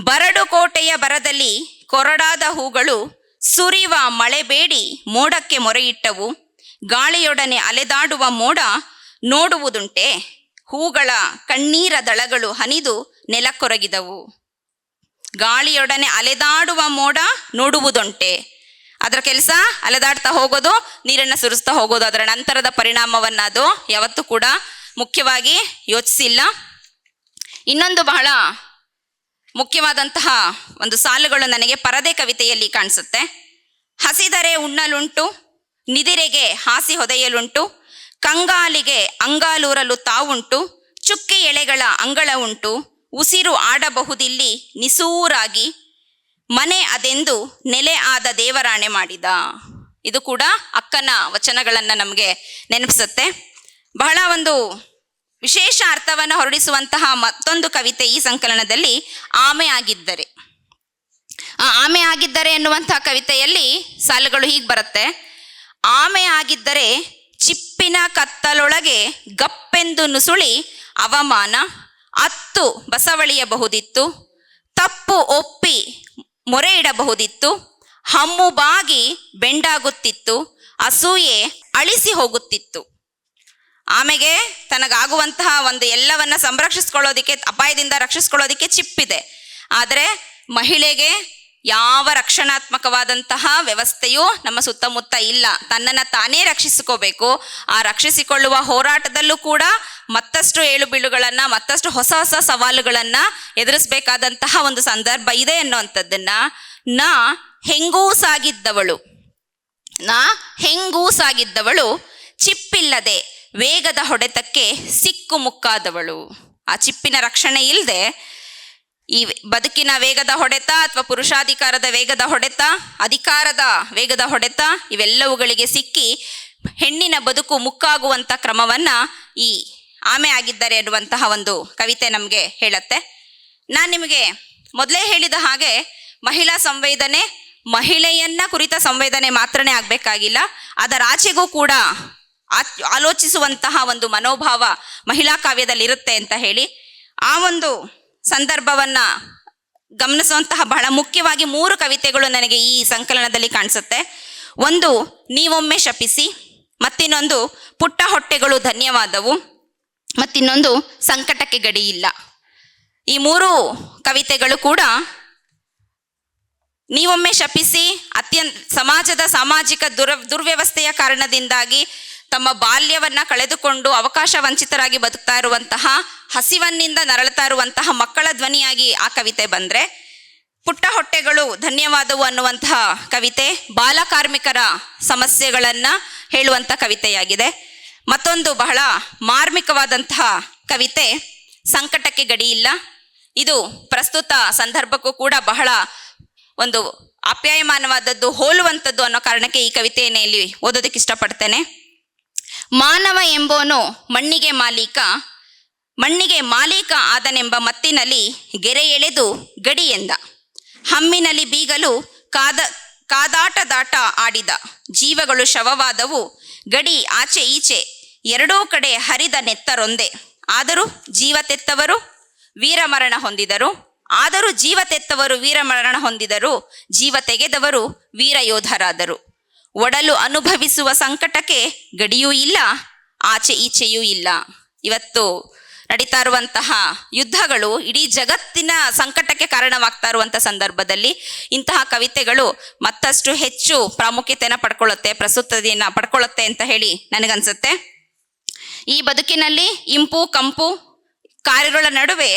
S1: ಬರಡು ಕೋಟೆಯ ಬರದಲ್ಲಿ ಕೊರಡಾದ ಹೂಗಳು ಸುರಿವ ಮಳೆ ಬೇಡಿ ಮೋಡಕ್ಕೆ ಮೊರೆಯಿಟ್ಟವು. ಗಾಳಿಯೊಡನೆ ಅಲೆದಾಡುವ ಮೋಡ ನೋಡುವುದುಂಟೆ, ಹೂಗಳ ಕಣ್ಣೀರ ದಳಗಳು ಹನಿದು ನೆಲಕ್ಕೊರಗಿದವು. ಗಾಳಿಯೊಡನೆ ಅಲೆದಾಡುವ ಮೋಡ ನೋಡುವುದುಂಟೆ. ಅದರ ಕೆಲಸ ಅಲೆದಾಡ್ತಾ ಹೋಗೋದು, ನೀರನ್ನು ಸುರಿಸ್ತಾ ಹೋಗೋದು. ಅದರ ನಂತರದ ಪರಿಣಾಮವನ್ನು ಅದು ಯಾವತ್ತೂ ಕೂಡ ಮುಖ್ಯವಾಗಿ ಯೋಚಿಸಿಲ್ಲ. ಇನ್ನೊಂದು ಬಹಳ ಮುಖ್ಯವಾದಂತಹ ಒಂದು ಸಾಲುಗಳು ನನಗೆ ಪರದೆ ಕವಿತೆಯಲ್ಲಿ ಕಾಣಿಸುತ್ತೆ. ಹಸಿದರೆ ಉಣ್ಣಲುಂಟು, ನಿದಿರೆಗೆ ಹಾಸಿ ಹೊದೆಯಲುಂಟು, ಕಂಗಾಲಿಗೆ ಅಂಗಾಲೂರಲು ತಾವುಂಟು, ಚುಕ್ಕೆ ಎಳೆಗಳ ಅಂಗಳ ಉಂಟು, ಉಸಿರು ಆಡಬಹುದಿಲ್ಲಿ ನಿಸೂರಾಗಿ, ಮನೆ ಅದೆಂದು ನೆಲೆ ಆದ ದೇವರಾಣೆ ಮಾಡಿದ. ಇದು ಕೂಡ ಅಕ್ಕನ ವಚನಗಳನ್ನು ನಮಗೆ ನೆನಪಿಸುತ್ತೆ. ಬಹಳ ಒಂದು ವಿಶೇಷ ಅರ್ಥವನ್ನು ಹೊರಡಿಸುವಂತಹ ಮತ್ತೊಂದು ಕವಿತೆ ಈ ಸಂಕಲನದಲ್ಲಿ ಆಮೆ ಆಗಿದ್ದರೆ. ಆಮೆ ಆಗಿದ್ದರೆ ಎನ್ನುವಂತಹ ಕವಿತೆಯಲ್ಲಿ ಸಾಲುಗಳು ಹೀಗೆ ಬರುತ್ತೆ. ಆಮೆ ಆಗಿದ್ದರೆ ಚಿಪ್ಪಿನ ಕತ್ತಲೊಳಗೆ ಗಪ್ಪೆಂದು ನುಸುಳಿ ಅವಮಾನ ಅತ್ತು ಬಸವಳಿಯಬಹುದಿತ್ತು, ತಪ್ಪು ಒಪ್ಪಿ ಮೊರೆ ಇಡಬಹುದಿತ್ತು, ಹಮ್ಮು ಬಾಗಿ ಬೆಂಡಾಗುತ್ತಿತ್ತು, ಅಸೂಯೆ ಅಳಿಸಿ ಹೋಗುತ್ತಿತ್ತು. ಆಮೆಗೆ ತನಗಾಗುವಂತಹ ಒಂದು ಎಲ್ಲವನ್ನ ಸಂರಕ್ಷಿಸ್ಕೊಳ್ಳೋದಿಕ್ಕೆ, ಅಪಾಯದಿಂದ ರಕ್ಷಿಸ್ಕೊಳ್ಳೋದಿಕ್ಕೆ ಚಿಪ್ಪಿದೆ. ಆದರೆ ಮಹಿಳೆಗೆ ಯಾವ ರಕ್ಷಣಾತ್ಮಕವಾದಂತಹ ವ್ಯವಸ್ಥೆಯೂ ನಮ್ಮ ಸುತ್ತಮುತ್ತ ಇಲ್ಲ. ತನ್ನನ್ನು ತಾನೇ ರಕ್ಷಿಸಿಕೋಬೇಕು. ಆ ರಕ್ಷಿಸಿಕೊಳ್ಳುವ ಹೋರಾಟದಲ್ಲೂ ಕೂಡ ಮತ್ತಷ್ಟು ಏಳು ಬೀಳುಗಳನ್ನು, ಮತ್ತಷ್ಟು ಹೊಸ ಹೊಸ ಸವಾಲುಗಳನ್ನು ಎದುರಿಸಬೇಕಾದಂತಹ ಒಂದು ಸಂದರ್ಭ ಇದೆ ಅನ್ನುವಂಥದ್ದನ್ನ ಹೆಂಗೂಸಾಗಿದ್ದವಳು ಚಿಪ್ಪಿಲ್ಲದೆ ವೇಗದ ಹೊಡೆತಕ್ಕೆ ಸಿಕ್ಕು ಮುಕ್ಕಾದವಳು. ಆ ಚಿಪ್ಪಿನ ರಕ್ಷಣೆ ಇಲ್ಲದೆ ಈ ಬದುಕಿನ ವೇಗದ ಹೊಡೆತ ಅಥವಾ ಪುರುಷಾಧಿಕಾರದ ವೇಗದ ಹೊಡೆತ, ಅಧಿಕಾರದ ವೇಗದ ಹೊಡೆತ ಇವೆಲ್ಲವುಗಳಿಗೆ ಸಿಕ್ಕಿ ಹೆಣ್ಣಿನ ಬದುಕು ಮುಕ್ಕಾಗುವಂಥ ಕ್ರಮವನ್ನು ಈ ಆಮೆ ಆಗಿದ್ದಾರೆ ಎನ್ನುವಂತಹ ಒಂದು ಕವಿತೆ ನಮಗೆ ಹೇಳುತ್ತೆ. ನಾನು ನಿಮಗೆ ಮೊದಲೇ ಹೇಳಿದ ಹಾಗೆ ಮಹಿಳಾ ಸಂವೇದನೆ ಮಹಿಳೆಯನ್ನ ಕುರಿತ ಸಂವೇದನೆ ಮಾತ್ರನೇ ಆಗಬೇಕಾಗಿಲ್ಲ, ಅದರಾಚೆಗೂ ಕೂಡ ಆಲೋಚಿಸುವಂತಹ ಒಂದು ಮನೋಭಾವ ಮಹಿಳಾ ಕಾವ್ಯದಲ್ಲಿ ಇರುತ್ತೆ ಅಂತ ಹೇಳಿ ಆ ಒಂದು ಸಂದರ್ಭವನ್ನ ಗಮನಿಸುವಂತಹ ಬಹಳ ಮುಖ್ಯವಾಗಿ 3 ಕವಿತೆಗಳು ನನಗೆ ಈ ಸಂಕಲನದಲ್ಲಿ ಕಾಣಿಸುತ್ತೆ. ಒಂದು ನೀವೊಮ್ಮೆ ಶಪಿಸಿ, ಮತ್ತಿನ್ನೊಂದು ಪುಟ್ಟ ಹೊಟ್ಟೆಗಳು ಧನ್ಯವಾದವು, ಮತ್ತಿನ್ನೊಂದು ಸಂಕಟಕ್ಕೆ ಗಡಿಯಿಲ್ಲ. ಈ 3 ಕವಿತೆಗಳು ಕೂಡ ನೀವೊಮ್ಮೆ ಶಪಿಸಿ ಸಮಾಜದ ಸಾಮಾಜಿಕ ದುರ್ವ್ಯವಸ್ಥೆಯ ಕಾರಣದಿಂದಾಗಿ ತಮ್ಮ ಬಾಲ್ಯವನ್ನ ಕಳೆದುಕೊಂಡು ಅವಕಾಶ ವಂಚಿತರಾಗಿ ಬದುಕ್ತಾ ಇರುವಂತಹ, ಹಸಿವನ್ನಿಂದ ನರಳುತ್ತಾ ಇರುವಂತಹ ಮಕ್ಕಳ ಧ್ವನಿಯಾಗಿ ಆ ಕವಿತೆ ಬಂದ್ರೆ, ಪುಟ್ಟ ಹೊಟ್ಟೆಗಳು ಧನ್ಯವಾದವು ಅನ್ನುವಂತಹ ಕವಿತೆ ಬಾಲಕಾರ್ಮಿಕರ ಸಮಸ್ಯೆಗಳನ್ನ ಹೇಳುವಂಥ ಕವಿತೆಯಾಗಿದೆ. ಮತ್ತೊಂದು ಬಹಳ ಮಾರ್ಮಿಕವಾದಂತಹ ಕವಿತೆ ಸಂಕಟಕ್ಕೆ ಗಡಿಯಿಲ್ಲ. ಇದು ಪ್ರಸ್ತುತ ಸಂದರ್ಭಕ್ಕೂ ಕೂಡ ಬಹಳ ಒಂದು ಆಪ್ಯಾಯಮಾನವಾದದ್ದು, ಹೋಲುವಂಥದ್ದು ಅನ್ನೋ ಕಾರಣಕ್ಕೆ ಈ ಕವಿತೆಯನ್ನು ಇಲ್ಲಿ ಓದೋದಕ್ಕೆ ಇಷ್ಟಪಡ್ತೇನೆ. ಮಾನವ ಎಂಬೋನು ಮಣ್ಣಿಗೆ ಮಾಲೀಕ ಆದನೆಂಬ ಮತ್ತಿನಲ್ಲಿ ಗೆರೆ ಎಳೆದು ಗಡಿ ಎಂದ, ಹಮ್ಮಿನಲ್ಲಿ ಬೀಗಲು ಕಾದಾಟ ಆಡಿದ, ಜೀವಗಳು ಶವವಾದವು ಗಡಿ ಆಚೆ ಈಚೆ ಎರಡೂ ಕಡೆ ಹರಿದ ನೆತ್ತರೊಂದೆ, ಆದರೂ ಜೀವ ತೆತ್ತವರು ವೀರಮರಣ ಹೊಂದಿದರು, ಜೀವ ತೆಗೆದವರು ವೀರ ಯೋಧರಾದರು. ಒಡಲು ಅನುಭವಿಸುವ ಸಂಕಟಕ್ಕೆ ಗಡಿಯೂ ಇಲ್ಲ, ಆಚೆ ಈಚೆಯೂ ಇಲ್ಲ. ಇವತ್ತು ನಡೀತಾ ಇರುವಂತಹ ಯುದ್ಧಗಳು ಇಡೀ ಜಗತ್ತಿನ ಸಂಕಟಕ್ಕೆ ಕಾರಣವಾಗ್ತಾ ಇರುವಂಥ ಸಂದರ್ಭದಲ್ಲಿ ಇಂತಹ ಕವಿತೆಗಳು ಮತ್ತಷ್ಟು ಹೆಚ್ಚು ಪ್ರಾಮುಖ್ಯತೆಯನ್ನು ಪ್ರಸ್ತುತತೆಯನ್ನು ಪಡ್ಕೊಳ್ಳುತ್ತೆ ಅಂತ ಹೇಳಿ ನನಗನ್ಸುತ್ತೆ. ಈ ಬದುಕಿನಲ್ಲಿ ಇಂಪು ಕಂಪು ಕಾರ್ಯಗಳ ನಡುವೆ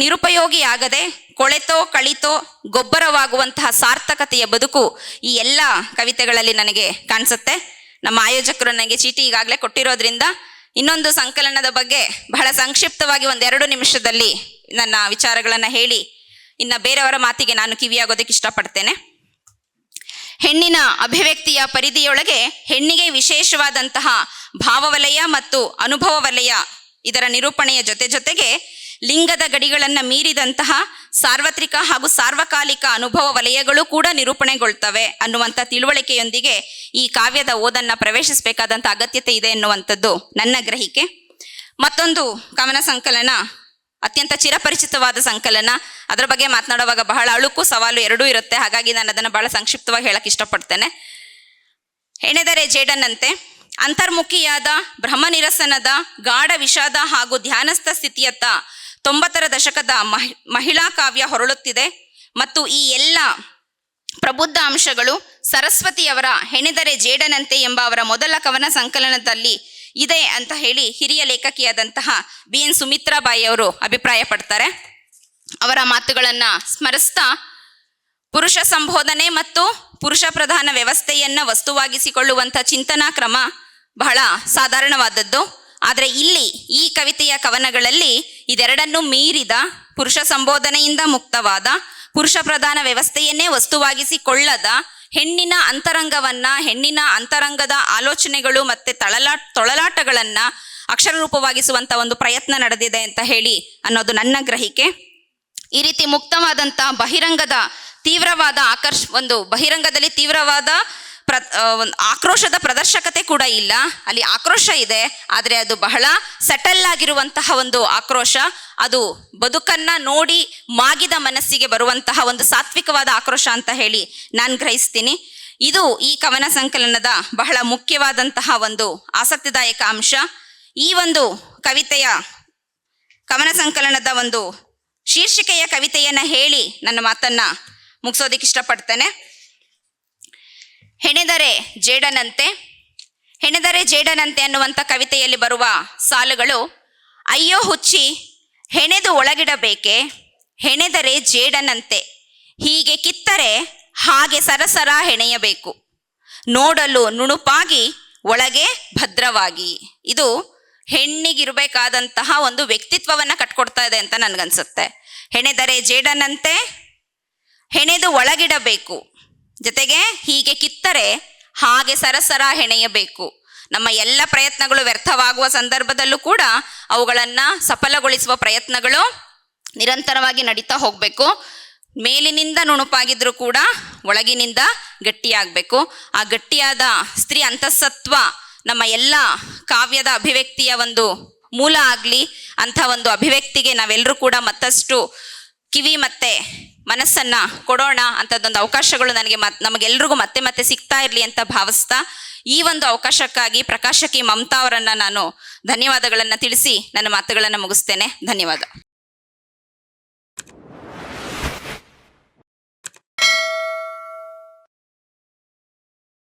S1: ನಿರುಪಯೋಗಿಯಾಗದೆ ಕೊಳೆತೋ ಕಳಿತೋ ಗೊಬ್ಬರವಾಗುವಂತಹ ಸಾರ್ಥಕತೆಯ ಬದುಕು ಈ ಎಲ್ಲ ಕವಿತೆಗಳಲ್ಲಿ ನನಗೆ ಕಾಣಿಸುತ್ತೆ. ನಮ್ಮ ಆಯೋಜಕರು ನನಗೆ ಚೀಟಿ ಈಗಾಗಲೇ ಕೊಟ್ಟಿರೋದ್ರಿಂದ ಇನ್ನೊಂದು ಸಂಕಲನದ ಬಗ್ಗೆ ಬಹಳ ಸಂಕ್ಷಿಪ್ತವಾಗಿ 1-2 ನಿಮಿಷದಲ್ಲಿ ನನ್ನ ವಿಚಾರಗಳನ್ನು ಹೇಳಿ ಇನ್ನು ಬೇರೆಯವರ ಮಾತಿಗೆ ನಾನು ಕಿವಿಯಾಗೋದಕ್ಕೆ ಇಷ್ಟಪಡ್ತೇನೆ. ಹೆಣ್ಣಿನ ಅಭಿವ್ಯಕ್ತಿಯ ಪರಿಧಿಯೊಳಗೆ ಹೆಣ್ಣಿಗೆ ವಿಶೇಷವಾದಂತಹ ಭಾವವಲಯ ಮತ್ತು ಅನುಭವ ವಲಯ ಇದರ ನಿರೂಪಣೆಯ ಜೊತೆಗೆ ಲಿಂಗದ ಗಡಿಗಳನ್ನು ಮೀರಿದಂತಹ ಸಾರ್ವತ್ರಿಕ ಹಾಗೂ ಸಾರ್ವಕಾಲಿಕ ಅನುಭವ ವಲಯಗಳು ಕೂಡ ನಿರೂಪಣೆಗೊಳ್ತವೆ ಅನ್ನುವಂಥ ತಿಳುವಳಿಕೆಯೊಂದಿಗೆ ಈ ಕಾವ್ಯದ ಓದನ್ನು ಪ್ರವೇಶಿಸಬೇಕಾದಂಥ ಅಗತ್ಯತೆ ಇದೆ ಎನ್ನುವಂಥದ್ದು ನನ್ನ ಗ್ರಹಿಕೆ. ಮತ್ತೊಂದು ಕವನ ಸಂಕಲನ ಅತ್ಯಂತ ಚಿರಪರಿಚಿತವಾದ ಸಂಕಲನ, ಅದರ ಬಗ್ಗೆ ಮಾತನಾಡುವಾಗ ಬಹಳ ಅಳುಕು ಸವಾಲು ಎರಡೂ ಇರುತ್ತೆ. ಹಾಗಾಗಿ ನಾನು ಅದನ್ನು ಬಹಳ ಸಂಕ್ಷಿಪ್ತವಾಗಿ ಹೇಳಕ್ಕೆ ಇಷ್ಟಪಡ್ತೇನೆ. ಹೆಣೆದರೆ ಜೇಡನಂತೆ ಅಂತರ್ಮುಖಿಯಾದ ಬ್ರಹ್ಮನಿರಸನದ ಗಾಢ ವಿಷಾದ ಹಾಗೂ ಧ್ಯಾನಸ್ಥ ಸ್ಥಿತಿಯತ್ತ 90ರ ದಶಕದ ಮಹಿಳಾ ಕಾವ್ಯ ಹೊರಳುತ್ತಿದೆ. ಮತ್ತು ಈ ಎಲ್ಲ ಪ್ರಬುದ್ಧ ಅಂಶಗಳು ಸರಸ್ವತಿಯವರ ಹೆಣೆದರೆ ಜೇಡನಂತೆ ಎಂಬ ಅವರ ಮೊದಲ ಕವನ ಸಂಕಲನದಲ್ಲಿ ಇದೆ ಅಂತ ಹೇಳಿ ಹಿರಿಯ ಲೇಖಕಿಯಾದಂತಹ BN ಸುಮಿತ್ರಾಬಾಯಿ ಅವರು ಅಭಿಪ್ರಾಯ ಪಡ್ತಾರೆ. ಅವರ ಮಾತುಗಳನ್ನು ಸ್ಮರಿಸ್ತಾ ಪುರುಷ ಸಂಬೋಧನೆ ಮತ್ತು ಪುರುಷ ಪ್ರಧಾನ ವ್ಯವಸ್ಥೆಯನ್ನು ವಸ್ತುವಾಗಿಸಿಕೊಳ್ಳುವಂಥ ಚಿಂತನಾ ಕ್ರಮ ಬಹಳ ಸಾಧಾರಣವಾದದ್ದು. ಆದರೆ ಇಲ್ಲಿ ಈ ಕವಿತೆಯ ಕವನಗಳಲ್ಲಿ ಇದೆರಡನ್ನೂ ಮೀರಿದ ಪುರುಷ ಸಂಬೋಧನೆಯಿಂದ ಮುಕ್ತವಾದ ಪುರುಷ ಪ್ರಧಾನ ವ್ಯವಸ್ಥೆಯನ್ನೇ ವಸ್ತುವಾಗಿಸಿಕೊಳ್ಳದ ಹೆಣ್ಣಿನ ಅಂತರಂಗವನ್ನ, ಹೆಣ್ಣಿನ ಅಂತರಂಗದ ಆಲೋಚನೆಗಳು ಮತ್ತೆ ತೊಳಲಾಟಗಳನ್ನ ಅಕ್ಷರ ರೂಪವಾಗಿಸುವಂತ ಒಂದು ಪ್ರಯತ್ನ ನಡೆದಿದೆ ಅಂತ ಹೇಳಿ ಅನ್ನೋದು ನನ್ನ ಗ್ರಹಿಕೆ. ಈ ರೀತಿ ಮುಕ್ತವಾದಂಥ ಬಹಿರಂಗದ ತೀವ್ರವಾದ ಒಂದು ಬಹಿರಂಗದಲ್ಲಿ ತೀವ್ರವಾದ ಆಕ್ರೋಶದ ಪ್ರದರ್ಶಕತೆ ಕೂಡ ಇಲ್ಲ. ಅಲ್ಲಿ ಆಕ್ರೋಶ ಇದೆ, ಆದರೆ ಅದು ಬಹಳ ಸೆಟಲ್ ಆಗಿರುವಂತಹ ಒಂದು ಆಕ್ರೋಶ. ಅದು ಬದುಕನ್ನ ನೋಡಿ ಮಾಗಿದ ಮನಸ್ಸಿಗೆ ಬರುವಂತಹ ಒಂದು ಸಾತ್ವಿಕವಾದ ಆಕ್ರೋಶ ಅಂತ ಹೇಳಿ ನಾನು ಗ್ರಹಿಸ್ತೀನಿ. ಇದು ಈ ಕವನ ಸಂಕಲನದ ಬಹಳ ಮುಖ್ಯವಾದಂತಹ ಒಂದು ಆಸಕ್ತಿದಾಯಕ ಅಂಶ. ಈ ಒಂದು ಕವನ ಸಂಕಲನದ ಒಂದು ಶೀರ್ಷಿಕೆಯ ಕವಿತೆಯನ್ನ ಹೇಳಿ ನನ್ನ ಮಾತನ್ನ ಮುಗಿಸೋದಿಕ್ಕೆ ಇಷ್ಟಪಡ್ತೇನೆ. ಹೆಣೆದರೆ ಜೇಡನಂತೆ. ಹೆಣೆದರೆ ಜೇಡನಂತೆ ಅನ್ನುವಂಥ ಕವಿತೆಯಲ್ಲಿ ಬರುವ ಸಾಲುಗಳು: ಅಯ್ಯೋ ಹುಚ್ಚಿ ಹೆಣೆದು ಒಳಗಿಡಬೇಕೆ, ಹೆಣೆದರೆ ಜೇಡನಂತೆ, ಹೀಗೆ ಕಿತ್ತರೆ ಹಾಗೆ ಸರಸರ ಹೆಣೆಯಬೇಕು, ನೋಡಲು ನುಣುಪಾಗಿ ಒಳಗೆ ಭದ್ರವಾಗಿ. ಇದು ಹೆಣ್ಣಿಗಿರಬೇಕಾದಂತಹ ಒಂದು ವ್ಯಕ್ತಿತ್ವವನ್ನು ಕಟ್ಕೊಡ್ತಾ ಇದೆ ಅಂತ ನನಗನ್ಸುತ್ತೆ. ಹೆಣೆದರೆ ಜೇಡನಂತೆ, ಹೆಣೆದು ಒಳಗಿಡಬೇಕು, ಜೊತೆಗೆ ಹೀಗೆ ಕಿತ್ತರೆ ಹಾಗೆ ಸರಸರ ಹೆಣೆಯಬೇಕು. ನಮ್ಮ ಎಲ್ಲ ಪ್ರಯತ್ನಗಳು ವ್ಯರ್ಥವಾಗುವ ಸಂದರ್ಭದಲ್ಲೂ ಕೂಡ ಅವುಗಳನ್ನು ಸಫಲಗೊಳಿಸುವ ಪ್ರಯತ್ನಗಳು ನಿರಂತರವಾಗಿ ನಡೀತಾ ಹೋಗಬೇಕು. ಮೇಲಿನಿಂದ ನುಣುಪಾಗಿದ್ರೂ ಕೂಡ ಒಳಗಿನಿಂದ ಗಟ್ಟಿಯಾಗಬೇಕು. ಆ ಗಟ್ಟಿಯಾದ ಸ್ತ್ರೀ ಅಂತಃಸತ್ವ ನಮ್ಮ ಎಲ್ಲ ಕಾವ್ಯದ ಅಭಿವ್ಯಕ್ತಿಯ ಒಂದು ಮೂಲ ಆಗಲಿ. ಅಂಥ ಒಂದು ಅಭಿವ್ಯಕ್ತಿಗೆ ನಾವೆಲ್ಲರೂ ಕೂಡ ಮತ್ತಷ್ಟು ಕಿವಿ ಮತ್ತೆ ಮನಸ್ಸನ್ನು ಕೊಡೋಣ. ಅಂಥದ್ದೊಂದು ಅವಕಾಶಗಳು ನಮಗೆಲ್ರಿಗೂ ಮತ್ತೆ ಮತ್ತೆ ಸಿಗ್ತಾ ಇರಲಿ ಅಂತ ಭಾವಿಸ್ತಾ ಈ ಒಂದು ಅವಕಾಶಕ್ಕಾಗಿ ಪ್ರಕಾಶಕಿ ಮಮತಾ ಅವರನ್ನು ನಾನು ಧನ್ಯವಾದಗಳನ್ನು ತಿಳಿಸಿ ನನ್ನ ಮಾತುಗಳನ್ನು ಮುಗಿಸ್ತೇನೆ. ಧನ್ಯವಾದ.